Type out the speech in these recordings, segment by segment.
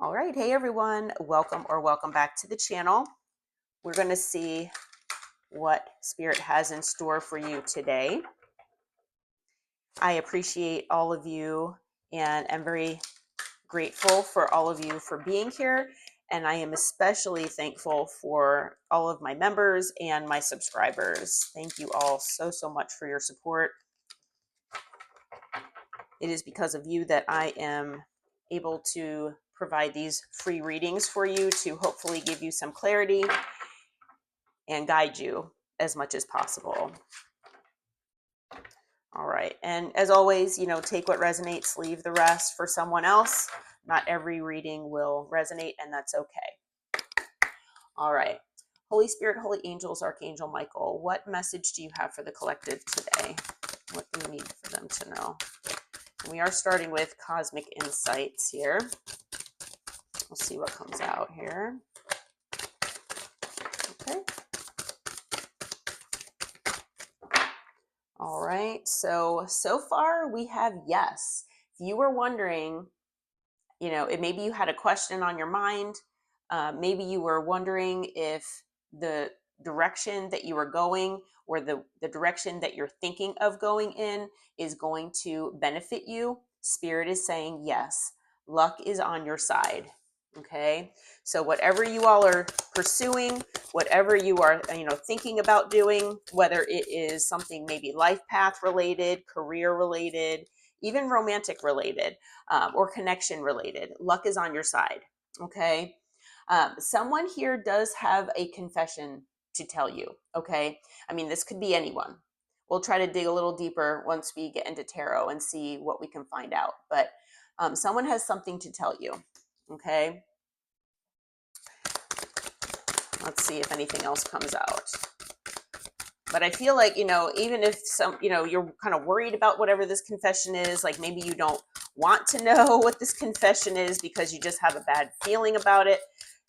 All right, hey everyone, welcome back to the channel. We're going to see what Spirit has in store for you today. I appreciate all of you and am very grateful for all of you for being here. And I am especially thankful for all of my members and my subscribers. Thank you all so much for your support. It is because of you that I am able to provide these free readings for you to hopefully give you some clarity and guide you as much as possible. All right. And as always, take what resonates, leave the rest for someone else. Not every reading will resonate, and that's okay. All right. Holy Spirit, Holy Angels, Archangel Michael, what message do you have for the collective today? What do you need for them to know? And we are starting with cosmic insights here. We'll see what comes out here. Okay. All right, so far we have yes. If you were wondering, maybe you had a question on your mind. Maybe you were wondering if the direction that you were going or the direction that you're thinking of going in is going to benefit you. Spirit is saying yes. Luck is on your side. Okay, so whatever you all are pursuing, whatever you are, thinking about doing, whether it is something maybe life path related, career related, even romantic related, or connection related, luck is on your side. Okay, someone here does have a confession to tell you. Okay, I mean, this could be anyone. We'll try to dig a little deeper once we get into tarot and see what we can find out. But someone has something to tell you. Okay. Let's see if anything else comes out. But I feel like, even if you're kind of worried about whatever this confession is, like maybe you don't want to know what this confession is because you just have a bad feeling about it,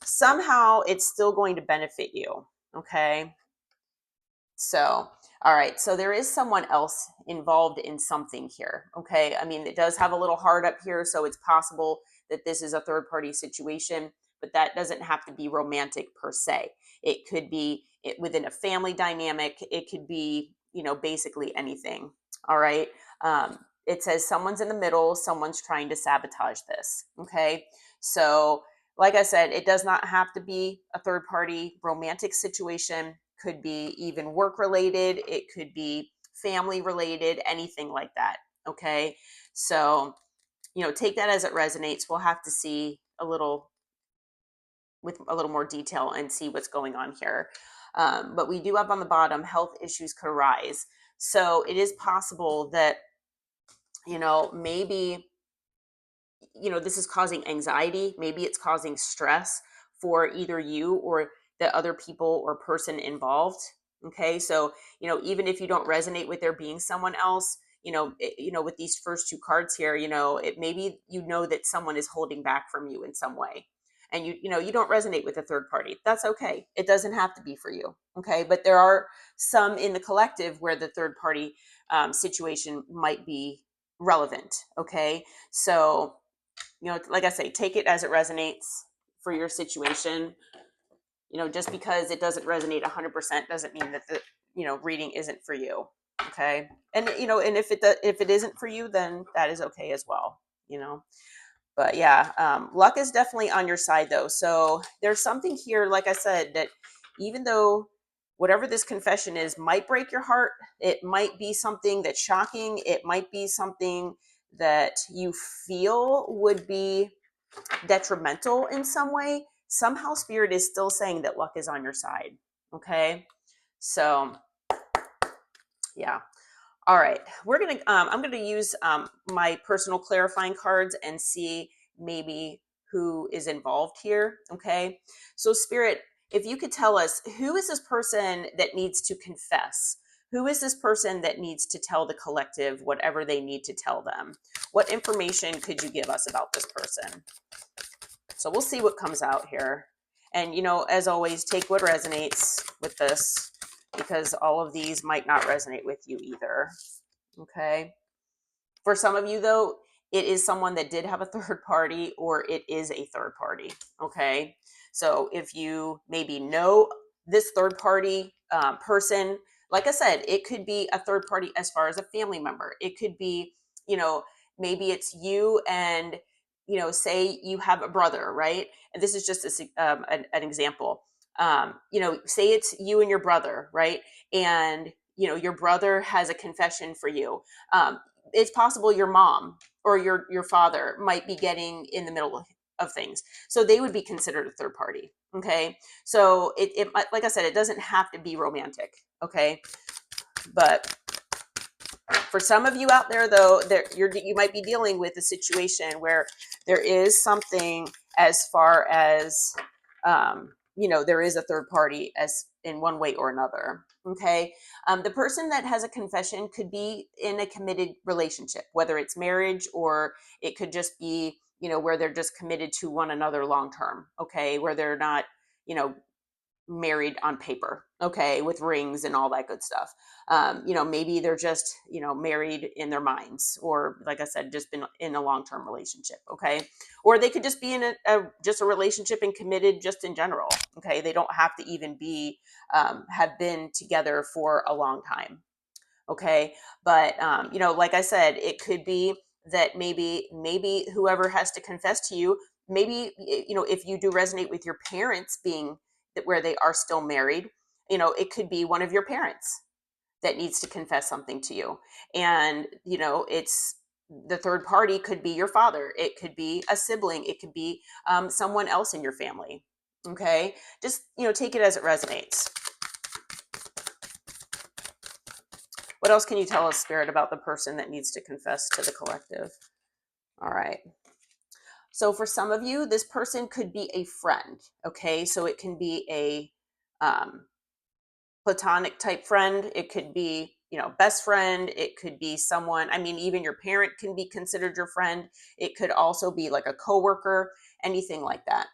somehow it's still going to benefit you. Okay. So, all right. So there is someone else involved in something here. Okay. I mean, it does have a little heart up here. So it's possible that this is a third party situation, but that doesn't have to be romantic per se. It could be within a family dynamic. It could be, basically anything. All right. It says someone's in the middle. Someone's trying to sabotage this. Okay. So, like I said, it does not have to be a third party romantic situation. Could be even work related. It could be family related, anything like that. Okay. So, take that as it resonates. We'll have to see with a little more detail and see what's going on here. But we do have on the bottom, health issues could arise. So it is possible that, maybe, this is causing anxiety. Maybe it's causing stress for either you or the other people or person involved. Okay. So, even if you don't resonate with there being someone else, with these first two cards here, it maybe, that someone is holding back from you in some way. And you don't resonate with a third party. That's okay. It doesn't have to be for you. Okay. But there are some in the collective where the third party situation might be relevant. Okay. So, like I say, take it as it resonates for your situation. Just because it doesn't resonate 100% doesn't mean that the, reading isn't for you. Okay. And, and if it isn't for you, then that is okay as well, but yeah, luck is definitely on your side though. So there's something here, like I said, that even though whatever this confession is might break your heart, it might be something that's shocking. It might be something that you feel would be detrimental in some way. Somehow Spirit is still saying that luck is on your side. Okay. So yeah. All right, I'm gonna use my personal clarifying cards and see maybe who is involved here. Okay, so Spirit, if you could tell us, who is this person that needs to confess? Who is this person that needs to tell the collective whatever they need to tell them? What information could you give us about this person? So we'll see what comes out here. And, as always, take what resonates with this, because all of these might not resonate with you either. Okay. For some of you, though, it is someone that did have a third party, or it is a third party. Okay. So if you maybe know this third party person, like I said, it could be a third party as far as a family member. It could be, you know, maybe it's you and, say you have a brother, right? And this is just an example. Say it's you and your brother, right? And, your brother has a confession for you. It's possible your mom or your father might be getting in the middle of things, so they would be considered a third party. Okay, so like I said, it doesn't have to be romantic. Okay, but for some of you out there, though, you might be dealing with a situation where there is something as far as there is a third party as in one way or another. Okay, the person that has a confession could be in a committed relationship, whether it's marriage or it could just be where they're just committed to one another long term. Okay, where they're not married on paper, okay, with rings and all that good stuff. Maybe they're just married in their minds, or like I said, just been in a long-term relationship. Okay, or they could just be in just a relationship and committed just in general. Okay, they don't have to even be have been together for a long time. Okay, but like I said, it could be that maybe whoever has to confess to you, maybe if you do resonate with your parents being that where they are still married, it could be one of your parents that needs to confess something to you. And it's the third party could be your father, it could be a sibling, it could be someone else in your family. Okay, just take it as it resonates. What else can you tell us, Spirit, about the person that needs to confess to the collective? All right. So for some of you, this person could be a friend. Okay, so it can be a platonic type friend. It could be, best friend. It could be someone, I mean, even your parent can be considered your friend. It could also be like a coworker, anything like that.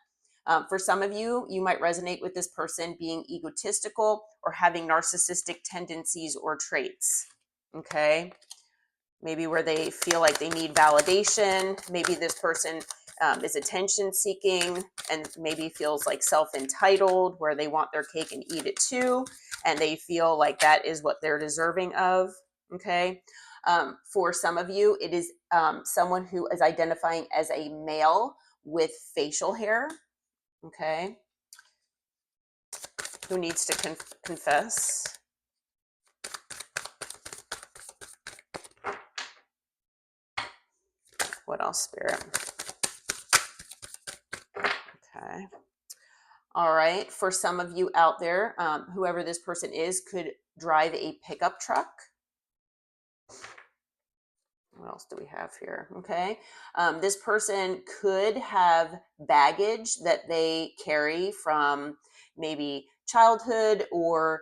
For some of you, you might resonate with this person being egotistical or having narcissistic tendencies or traits. Okay, maybe where they feel like they need validation. Maybe this person is attention seeking and maybe feels like self-entitled, where they want their cake and eat it too, and they feel like that is what they're deserving of. Okay, for some of you, it is someone who is identifying as a male with facial hair. Okay, who needs to confess. What else, Spirit? Okay. All right. For some of you out there, whoever this person is could drive a pickup truck. What else do we have here? Okay. This person could have baggage that they carry from maybe childhood or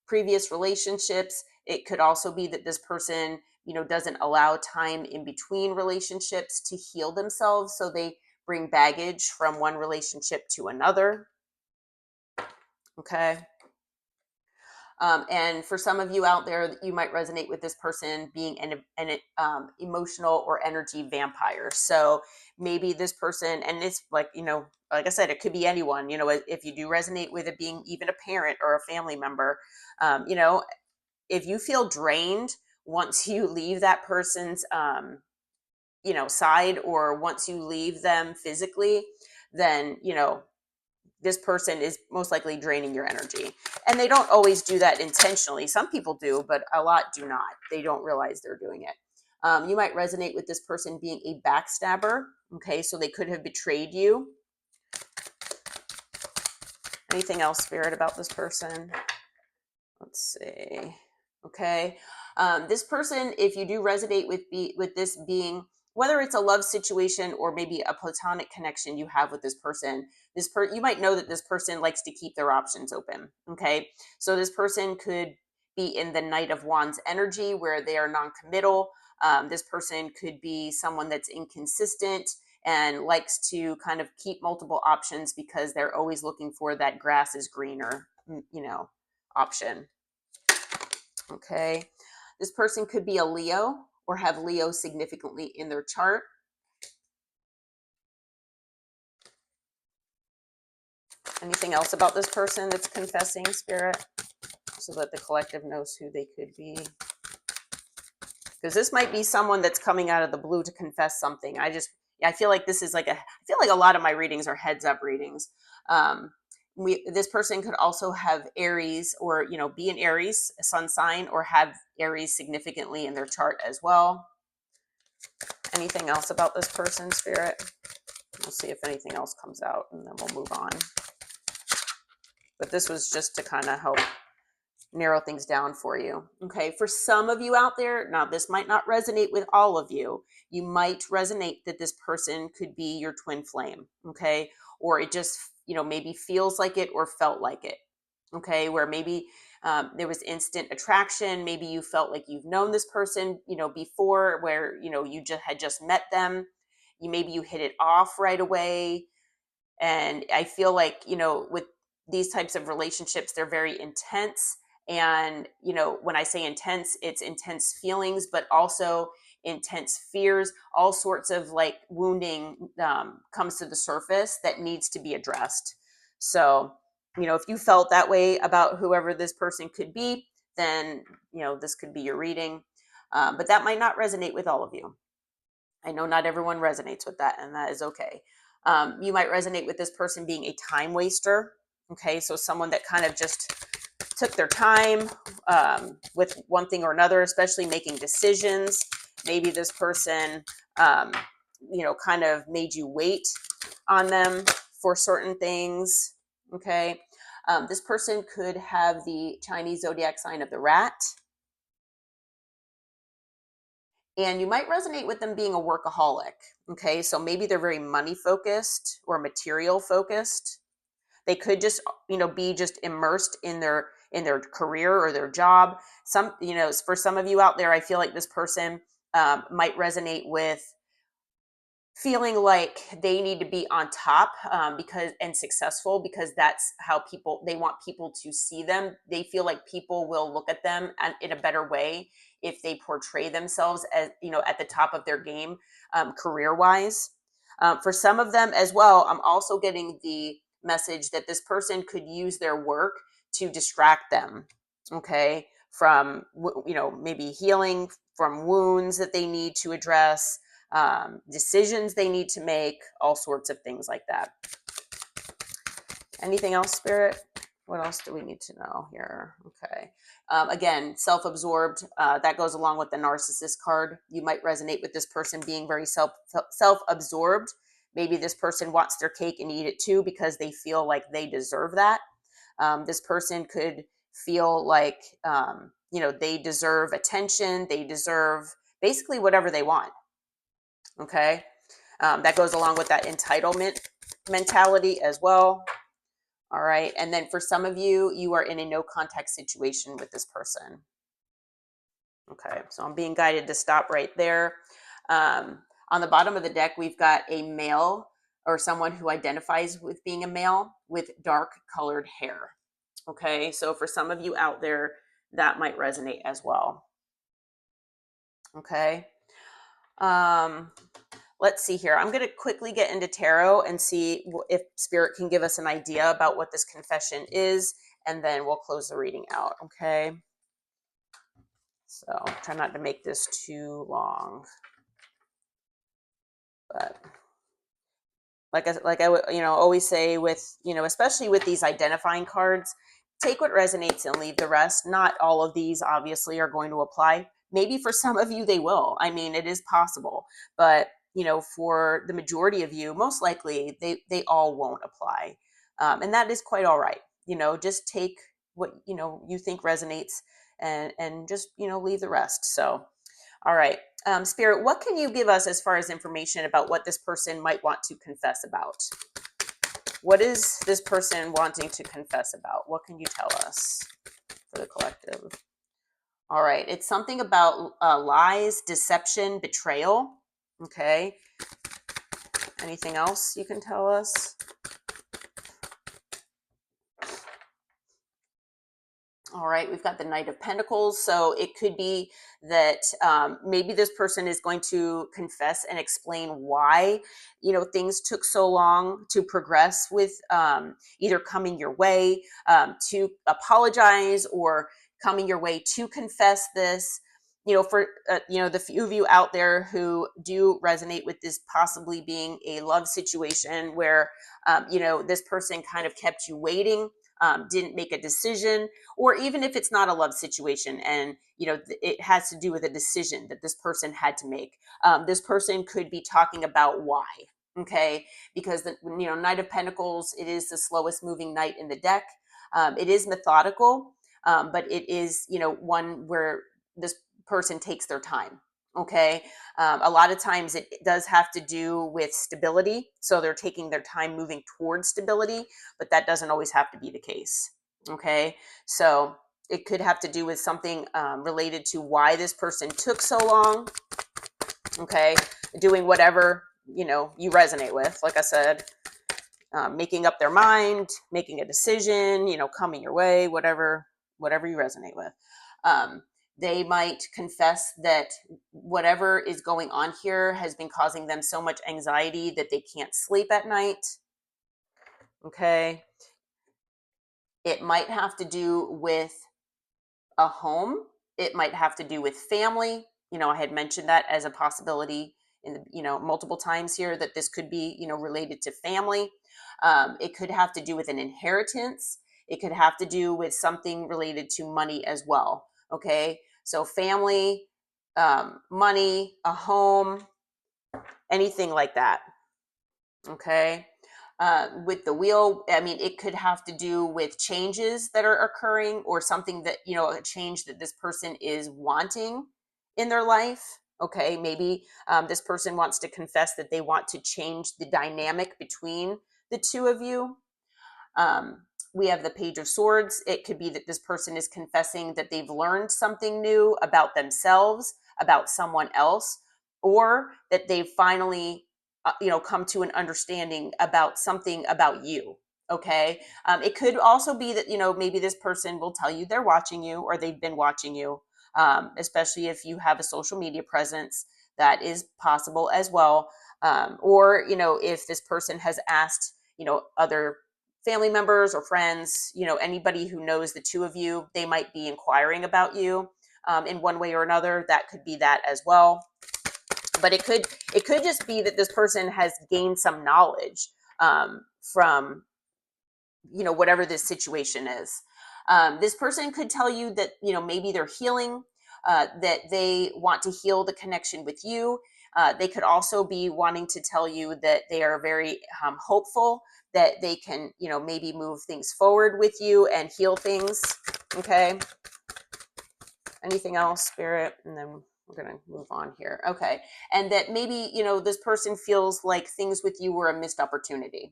previous relationships. It could also be that this person, doesn't allow time in between relationships to heal themselves. So they bring baggage from one relationship to another. Okay. And for some of you out there, you might resonate with this person being an emotional or energy vampire. So maybe this person, and it's like, like I said, it could be anyone, if you do resonate with it being even a parent or a family member, if you feel drained once you leave that person's, side, or once you leave them physically, then, this person is most likely draining your energy. And they don't always do that intentionally. Some people do, but a lot do not. They don't realize they're doing it. You might resonate with this person being a backstabber. Okay, so they could have betrayed you. Anything else, Spirit, about this person? Let's see. Okay. This person, if you do resonate with this being, whether it's a love situation or maybe a platonic connection you have with this person, you might know that this person likes to keep their options open. Okay, so this person could be in the Knight of Wands energy, where they are non-committal. This person could be someone that's inconsistent and likes to kind of keep multiple options because they're always looking for that grass is greener, option. Okay, this person could be a Leo or have Leo significantly in their chart. Anything else about this person that's confessing, Spirit, so that the collective knows who they could be? Because this might be someone that's coming out of the blue to confess something. I feel like this is I feel like a lot of my readings are heads up readings. Um, this person could also have Aries, or be an Aries sun sign, or have Aries significantly in their chart as well. Anything else about this person, Spirit? We'll see if anything else comes out, and then we'll move on. But this was just to kind of help narrow things down for you. Okay, for some of you out there, now this might not resonate with all of you. You might resonate that this person could be your twin flame, okay? Or it just, maybe feels like it or felt like it, okay? Where maybe there was instant attraction. Maybe you felt like you've known this person, before, where, you just met them. Maybe you hit it off right away. And I feel like, with these types of relationships, they're very intense. And, when I say intense, it's intense feelings, but also intense fears. All sorts of wounding comes to the surface that needs to be addressed. So, if you felt that way about whoever this person could be, then, this could be your reading. But that might not resonate with all of you. I know not everyone resonates with that, and that is okay. You might resonate with this person being a time waster. Okay, so someone that kind of just took their time with one thing or another, especially making decisions. Maybe this person, kind of made you wait on them for certain things. Okay, this person could have the Chinese zodiac sign of the rat. And you might resonate with them being a workaholic. Okay, so maybe they're very money focused or material focused. They could just, be just immersed in their career or their job. For some of you out there, I feel like this person might resonate with feeling like they need to be on top and successful, because that's how they want people to see them. They feel like people will look at them in a better way if they portray themselves as, at the top of their game, career wise. For some of them as well, I'm also getting the message that this person could use their work to distract them, okay, from, maybe healing from wounds that they need to address, decisions they need to make, all sorts of things like that. Anything else, Spirit? What else do we need to know here? Okay. Again, self-absorbed, that goes along with the narcissist card. You might resonate with this person being very self-absorbed. Maybe this person wants their cake and eat it too, because they feel like they deserve that. This person could feel like, they deserve attention. They deserve basically whatever they want. Okay. That goes along with that entitlement mentality as well. All right. And then for some of you, you are in a no contact situation with this person. Okay. So I'm being guided to stop right there. On the bottom of the deck, we've got a male, or someone who identifies with being a male, with dark colored hair. Okay. So for some of you out there, that might resonate as well. Okay. Let's see here. I'm going to quickly get into tarot and see if Spirit can give us an idea about what this confession is, and then we'll close the reading out. Okay. So try not to make this too long, but like I would, always say with, especially with these identifying cards, take what resonates and leave the rest. Not all of these obviously are going to apply. Maybe for some of you they will. I mean, it is possible, but for the majority of you, most likely they all won't apply, and that is quite all right. Just take what you think resonates, and just leave the rest. So, all right. Spirit, what can you give us as far as information about what this person might want to confess about? What is this person wanting to confess about? What can you tell us for the collective? All right. It's something about lies, deception, betrayal. Okay. Anything else you can tell us? All right, we've got the Knight of Pentacles. So it could be that maybe this person is going to confess and explain why, things took so long to progress with either coming your way, to apologize, or coming your way to confess this. For the few of you out there who do resonate with this possibly being a love situation where, this person kind of kept you waiting, didn't make a decision, or even if it's not a love situation and it has to do with a decision that this person had to make. This person could be talking about why. Okay, because the Knight of Pentacles, it is the slowest moving knight in the deck. It is methodical, but it is one where this person takes their time. Okay, a lot of times it does have to do with stability, so they're taking their time moving towards stability, but that doesn't always have to be the case. Okay, so it could have to do with something related to why this person took so long. Okay, doing whatever you resonate with. Like I said, making up their mind, making a decision, coming your way, whatever you resonate with. They might confess that whatever is going on here has been causing them so much anxiety that they can't sleep at night. Okay, it might have to do with a home. It might have to do with family. I had mentioned that as a possibility in the, multiple times here, that this could be, related to family. It could have to do with an inheritance. It could have to do with something related to money as well. Okay. So family, money, a home, anything like that. Okay. With the wheel, I mean, it could have to do with changes that are occurring, or something that, a change that this person is wanting in their life. Okay. Maybe this person wants to confess that they want to change the dynamic between the two of you. We have the Page of Swords. It could be that this person is confessing that they've learned something new about themselves, about someone else, or that they've finally, come to an understanding about something about you. Okay. It could also be that, maybe this person will tell you they're watching you, or they've been watching you, especially if you have a social media presence. That is possible as well. Or, if this person has asked, other family members or friends, anybody who knows the two of you, they might be inquiring about you in one way or another. That could be that as well. But it could just be that this person has gained some knowledge from whatever this situation is. This person could tell you that maybe they're healing, that they want to heal the connection with you. They could also be wanting to tell you that they are very hopeful that they can maybe move things forward with you and heal things. Okay, anything else, Spirit? And then we're going to move on here. Okay, and that maybe this person feels like things with you were a missed opportunity.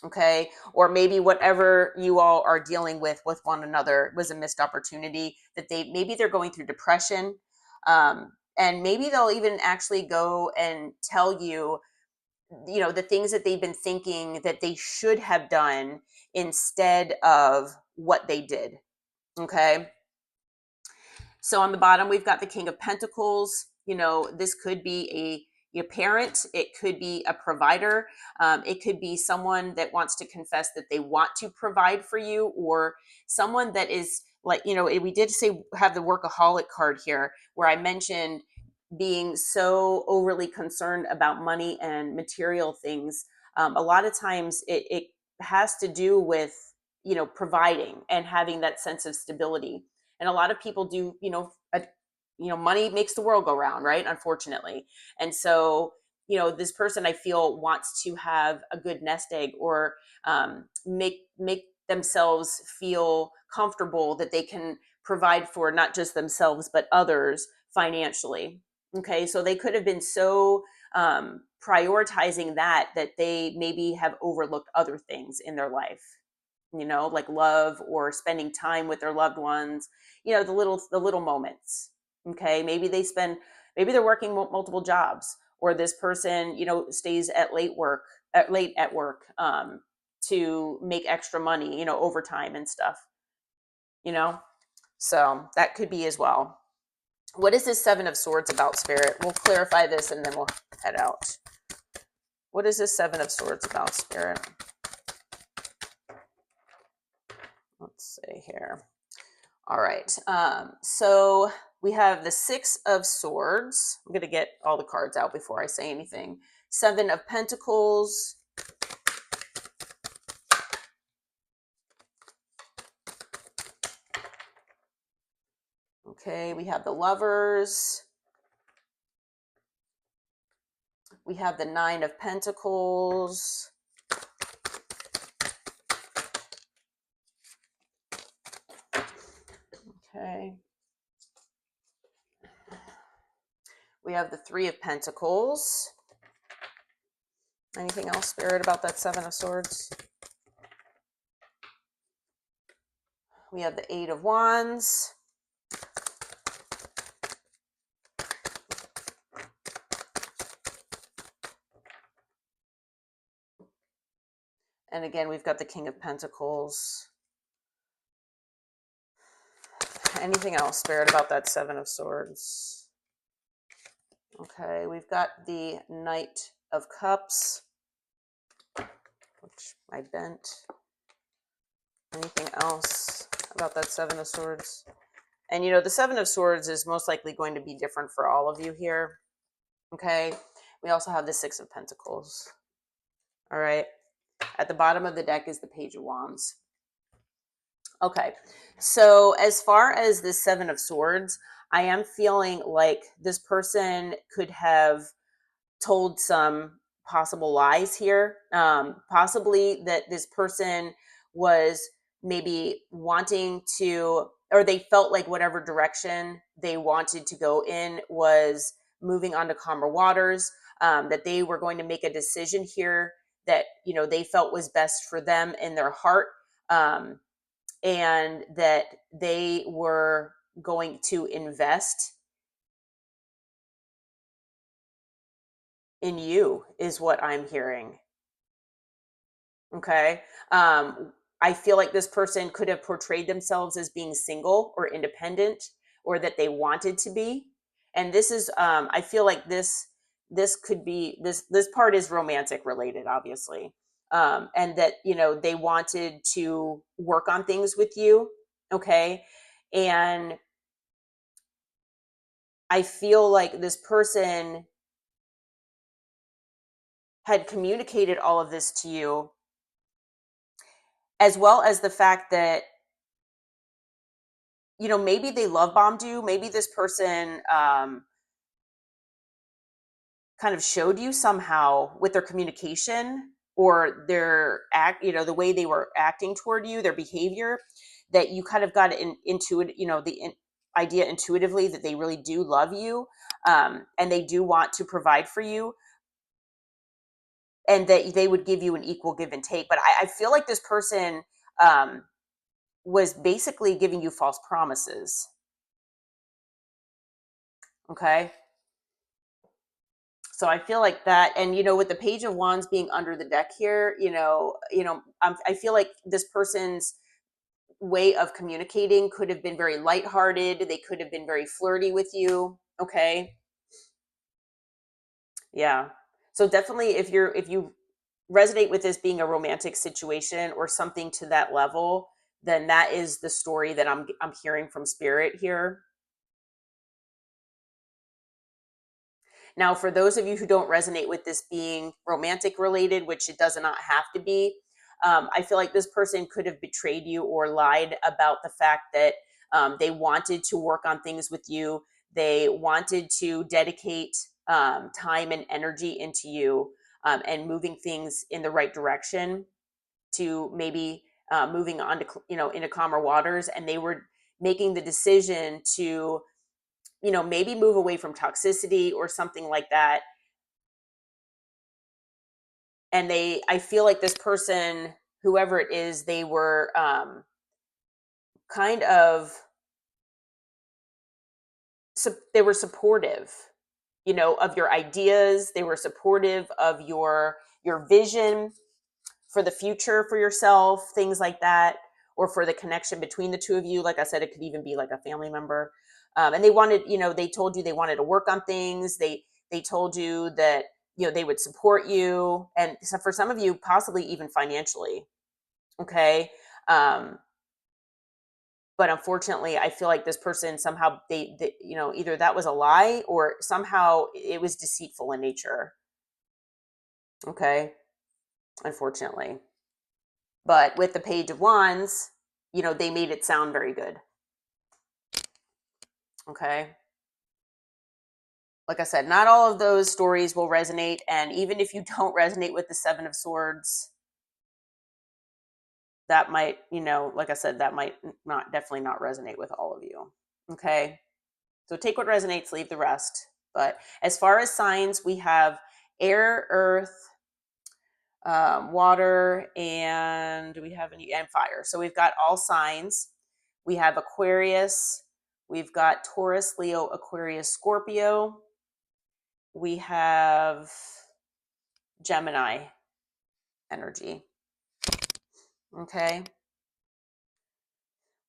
Okay, or maybe whatever you all are dealing with one another was a missed opportunity, that maybe they're going through depression, and maybe they'll even actually go and tell you the things that they've been thinking that they should have done instead of what they did. Okay, so on the bottom, we've got the King of Pentacles. This could be your parent. It could be a provider. It could be someone that wants to confess that they want to provide for you, or someone that is like, we did say have the workaholic card here, where I mentioned being so overly concerned about money and material things. A lot of times it has to do with, providing and having that sense of stability. And a lot of people do, money makes the world go round, right? Unfortunately. And so, this person, I feel, wants to have a good nest egg, or make themselves feel comfortable that they can provide for not just themselves but others financially. Okay, so they could have been so prioritizing that they maybe have overlooked other things in their life, like love, or spending time with their loved ones, the little moments. Okay, maybe they're working multiple jobs, or this person stays late at work, to make extra money, overtime and stuff. you know So that could be as well. What is this Seven of Swords about, Spirit? We'll clarify this and then we'll head out. What is this Seven of Swords about, Spirit? Let's see here. All right. So we have the Six of Swords. I'm going to get all the cards out before I say anything. Seven of Pentacles. Okay, we have the Lovers. We have the Nine of Pentacles. Okay. We have the Three of Pentacles. Anything else, Spirit, about that Seven of Swords? We have the Eight of Wands. And again, we've got the King of Pentacles. Anything else, Spirit, about that Seven of Swords? Okay, we've got the Knight of Cups, which I bent. Anything else about that Seven of Swords? And you know, the Seven of Swords is most likely going to be different for all of you here. Okay, we also have the Six of Pentacles. All right, at the bottom of the deck is the Page of Wands. Okay, so as far as the Seven of Swords, I am feeling like this person could have told some possible lies here. Possibly that this person was maybe wanting to, or they felt like whatever direction they wanted to go in was moving on to calmer waters, that they were going to make a decision here that, you know, they felt was best for them in their heart. And that they were going to invest in you is what I'm hearing. Okay. I feel like this person could have portrayed themselves as being single or independent, or that they wanted to be. And this is, I feel like this could be, this part is romantic related, obviously. And that, you know, they wanted to work on things with you. Okay. And I feel like this person had communicated all of this to you, as well as the fact that, you know, maybe they love bombed you. Maybe this person kind of showed you somehow with their communication or their act, you know, the way they were acting toward you, their behavior, that you kind of got into it, you know, idea intuitively that they really do love you, and they do want to provide for you, and that they would give you an equal give and take. But I feel like this person was basically giving you false promises. Okay. So I feel like that, and you know, with the Page of Wands being under the deck here, I feel like this person's way of communicating could have been very lighthearted. They could have been very flirty with you. Okay. Yeah. So definitely, if you resonate with this being a romantic situation or something to that level, then that is the story that I'm hearing from Spirit here. Now, for those of you who don't resonate with this being romantic related, which it does not have to be, I feel like this person could have betrayed you or lied about the fact that they wanted to work on things with you. They wanted to dedicate time and energy into you, and moving things in the right direction to maybe moving on to, you know, into calmer waters. And they were making the decision to, you know, maybe move away from toxicity or something like that. And I feel like this person, whoever it is, they were kind of, they were supportive, you know, of your ideas. They were supportive of your vision for the future for yourself, things like that. or for the connection between the two of you. Like I said, it could even be like a family member. And they wanted, they told you they wanted to work on things. They told you that, they would support you. And so for some of you, possibly even financially. Okay. Um, but unfortunately, I feel like this person somehow they either that was a lie or somehow it was deceitful in nature. Okay. Unfortunately. But with the Page of Wands, they made it sound very good. Okay. Like I said, not all of those stories will resonate. And even if you don't resonate with the Seven of Swords, that might, like I said, that might definitely not resonate with all of you. Okay. So take what resonates, leave the rest. But as far as signs, we have air, earth, water, and do we have any, and fire. So we've got all signs. We have Aquarius. We've got Taurus, Leo, Aquarius, Scorpio. We have Gemini energy. Okay.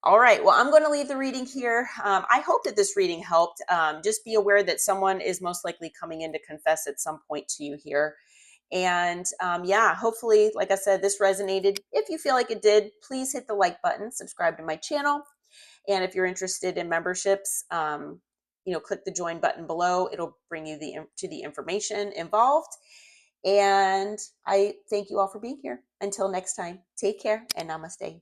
All right. Well, I'm going to leave the reading here. I hope that this reading helped. Just be aware that someone is most likely coming in to confess at some point to you here. And yeah, hopefully, like I said, this resonated. If you feel like it did, please hit the like button, subscribe to my channel. And if you're interested in memberships, click the join button below. It'll bring you to the information involved. And I thank you all for being here. Until next time, take care and namaste.